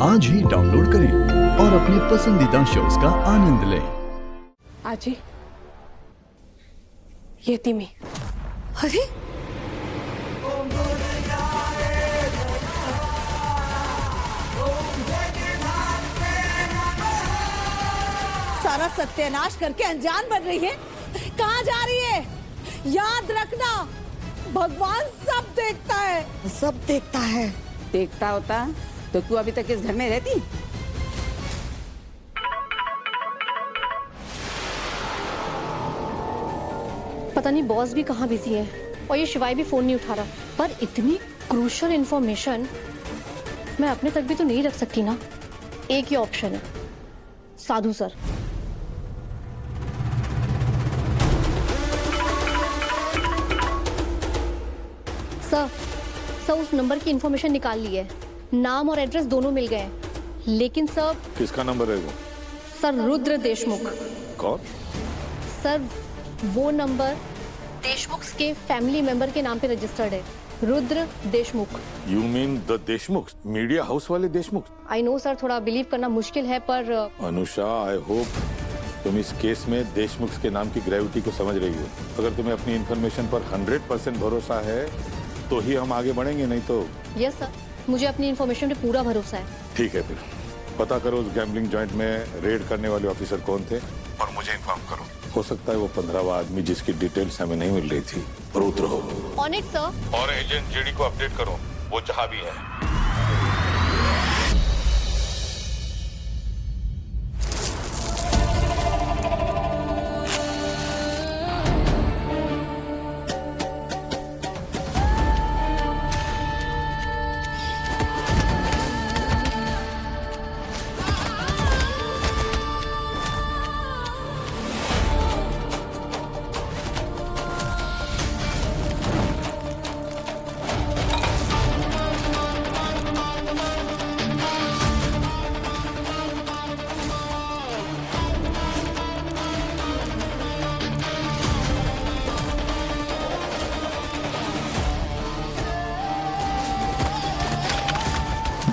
आज ही डाउनलोड करें और अपने पसंदीदा शोज का आनंद लें। आजी, येते मी. अरे सारा सत्यानाश करके अनजान बन रही है. कहाँ जा रही है? याद रखना, भगवान सब देखता है. सब देखता है. देखता होता तो तू अभी तक इस घर में रहती? पता नहीं बॉस भी कहाँ बिजी है और ये शिवाय भी फोन नहीं उठा रहा. पर इतनी क्रूशल इंफॉर्मेशन मैं अपने तक भी तो नहीं रख सकती ना. एक ही ऑप्शन है, साधु सर. सर उस नंबर की इंफॉर्मेशन निकाल ली है. नाम और एड्रेस दोनों मिल गए हैं. लेकिन सर किसका नंबर है वो? सर रुद्र देशमुख. कौन? सर वो नंबर देशमुख के फैमिली मेंबर के नाम पे रजिस्टर्ड है. Rudra Deshmukh. You mean the Deshmukh, media house वाले देशमुख? आई नो सर, थोड़ा बिलीव करना मुश्किल है पर अनुषा, आई होप तुम इस केस में देशमुख के नाम की ग्रेविटी को समझ रही हो. अगर तुम्हें अपनी इंफॉर्मेशन पर 100% भरोसा है तो ही हम आगे बढ़ेंगे, नहीं तो. यस सर, मुझे अपनी इंफॉर्मेशन पे पूरा भरोसा है. ठीक है, फिर पता करो उस गैम्बलिंग जॉइंट में रेड करने वाले ऑफिसर कौन थे और मुझे इन्फॉर्म करो. हो सकता है वो 15वां आदमी जिसकी डिटेल्स हमें नहीं मिल रही थी रुद्र हो. On it sir. और एजेंट जेडी को अपडेट करो, वो जहां भी है.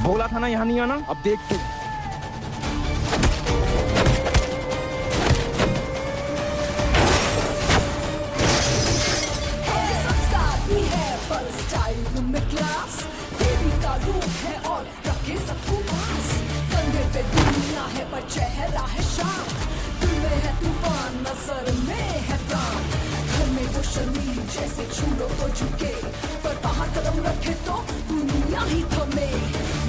बोला था ना यहाँ नहीं आना. अब देख तू. चेहरा है शाम, दिल में है तूफान, नजर में है प्राण. घर में वो शर्मीली जैसे छू लो तो झुके, पर बाहर कदम रखे तो दुनिया ही थमे.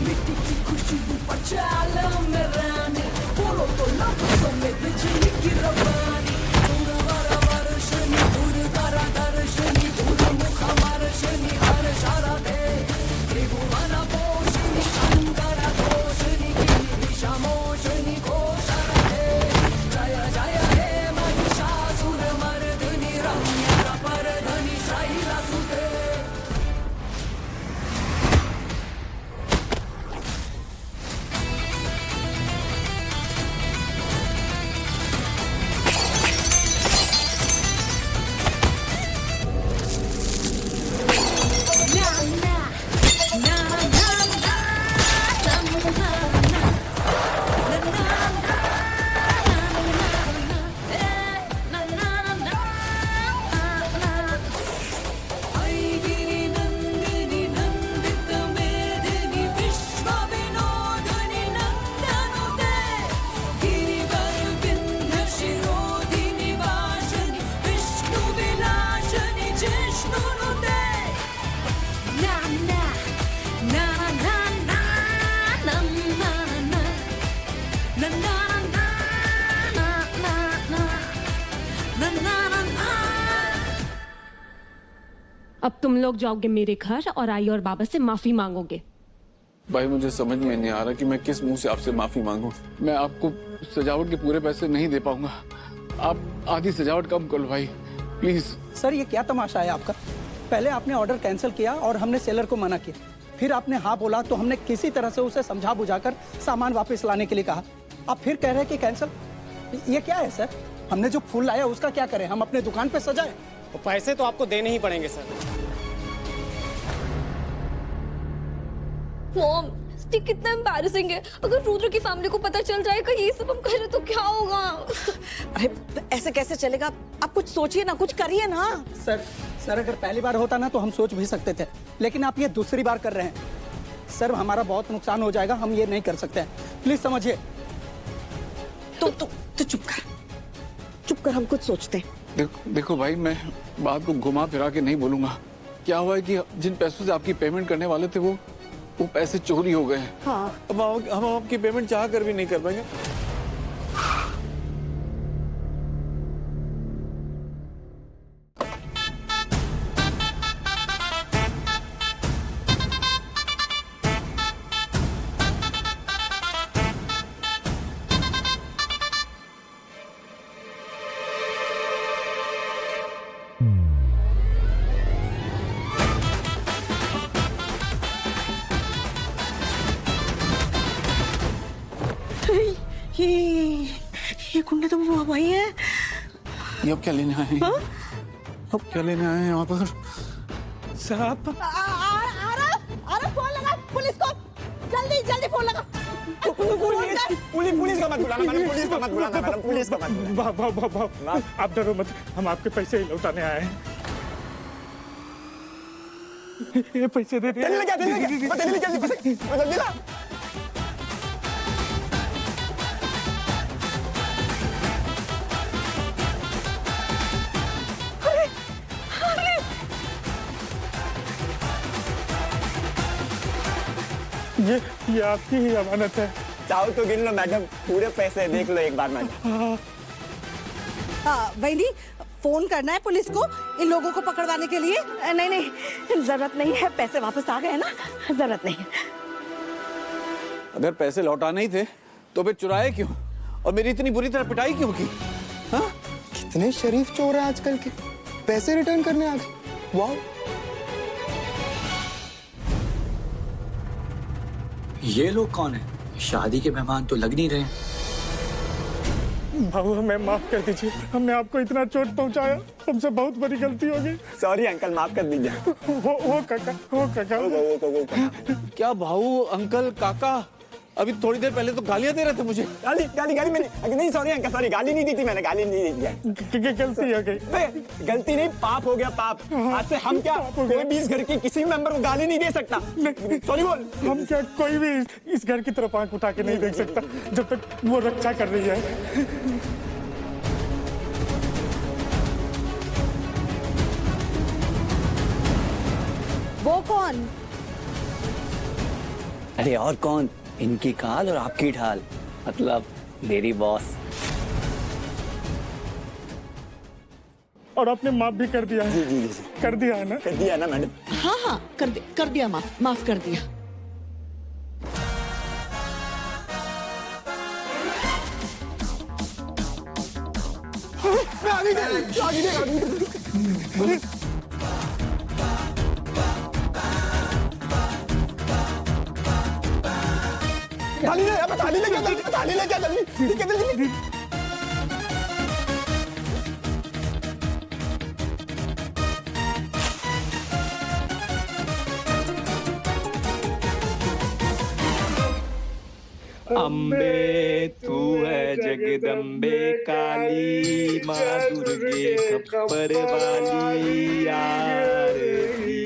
मिट्टी की खुशबू पर चाल में रानी, बोलो तो लफ्जों में बिजली की रवानी. दूरवारा वर्षनी, दूरवारा दर्शनी, दूर मुख वर्षनी, हर शारा दे त्रिभुवन पोषणी, अंतरा दोषणी, दिशा मोषणी घोषणा दे. जय जय हे महिषासुर मर्दिनी, रम्य परधनी शैलसुते. अब तुम लोग जाओगे मेरे घर और आई और बाबा से माफी मांगोगे. भाई मुझे समझ में नहीं आ रहा कि मैं किस मुंह से आपसे माफी मांगूं. मैं आपको सजावट के पूरे पैसे नहीं दे पाऊंगा. आप आधी सजावट कम कर लो भाई, प्लीज. सर ये क्या तमाशा है आपका? पहले आपने ऑर्डर कैंसिल किया और हमने सेलर को मना किया, फिर आपने हाँ बोला तो हमने किसी तरह से उसे समझा बुझाकर सामान वापस लाने के लिए कहा. आप फिर कह रहे हैं कि कैंसिल. ये क्या है सर? हमने जो फूल लाया उसका क्या करें? हम अपने दुकान पे सजाएं? तो पैसे तो आपको देने ही पड़ेंगे सर. मॉम ये कितना एम्बैरेसिंग है। अगर रुद्र की फैमिली को पता चल जाएगा ये सब हम कर रहे तो क्या होगा? अरे ऐसे कैसे चलेगा? आप कुछ सोचिए ना, कुछ करिए ना। सर अगर पहली बार होता ना तो हम सोच भी सकते थे, लेकिन आप ये दूसरी बार कर रहे हैं। सर हमारा बहुत नुकसान हो जाएगा, हम ये नहीं कर सकते हैं, प्लीज समझिए। तो चुप कर, हम कुछ सोचते हैं। देखो भाई, मैं बात को घुमा फिरा के नहीं बोलूंगा। क्या हुआ है कि जिन पैसों से आपकी पेमेंट करने वाले थे वो पैसे चोरी हो गए हैं। हाँ। अब हम आपकी पेमेंट चाह कर भी नहीं कर पाएंगे। ये गुंडे तो वो भाई है। ये अब क्या लेने आए हैं? अब क्या लेने आए हैं यहाँ पर? साहब अरे फोन लगा पुलिस को, जल्दी फोन लगा। पुलिस को मत बुलाना मैडम, पुलिस को मत बुलाना मैडम, पुलिस को मत बुलाना। आप डरो मत, हम आपके पैसे ही लौटाने आए हैं। ये पैसे दे दिए। जल्दी ला। ये आपकी ही अमानत है। चाहो तो गिन लो मैडम, पूरे पैसे देख लो एक बार मैडम। वैनी फोन करना है पुलिस को इन लोगों को पकड़वाने के लिए। नहीं जरूरत नहीं है, पैसे वापस आ गए ना, जरूरत नहीं। अगर पैसे लौटाने ही थे तो फिर चुराए क्यों और मेरी इतनी बुरी तरह पिटाई क्यों की? हाँ? कितने शरीफ चोर हैं आजकल के, पैसे रिटर्न करने आ गए। वाह। ये लोग कौन है? शादी के मेहमान तो लग नहीं रहे। भाऊ हमें माफ कर दीजिए, हमने आपको इतना चोट पहुंचाया, हमसे बहुत बड़ी गलती हो गई। सॉरी अंकल, माफ कर दीजिए। वो काका। क्या भाऊ, अंकल, काका? अभी थोड़ी देर पहले तो गालियां दे रहे थे मुझे। गाली मैंने नहीं, सॉरी अंकल, सॉरी, गाली नहीं दी थी मैंने, गाली नहीं दी थी। गलती हो गई। गलती नहीं, पाप हो गया, पाप। आज से हम क्या कोई भी इस घर की किसी मेंबर को गाली नहीं दे सकता। सॉरी बोल। हम क्या कोई भी इस घर की तरफ आंख उठा के नहीं देख सकता जब तक वो रक्षा कर रही है। वो कौन? अरे और कौन? इनकी काल और आपकी ढाल, मतलब मेरी बॉस। और आपने माफ भी कर दिया है। जी। कर दिया है ना? कर दिया ना मैडम? हाँ कर दिया, माफ कर दिया। थाली ले जा जल्दी। अम्बे तू है जगदम्बे काली, माँ दुर्गे खप्पर वाली आरती